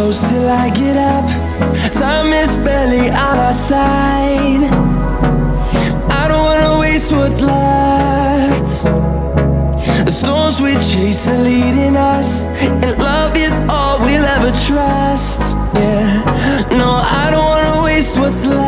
close till I get up. Time is barely on our side. I don't wanna waste what's left. The storms we chase are leading us, and love is all we'll ever trust. Yeah, no, I don't wanna waste what's left.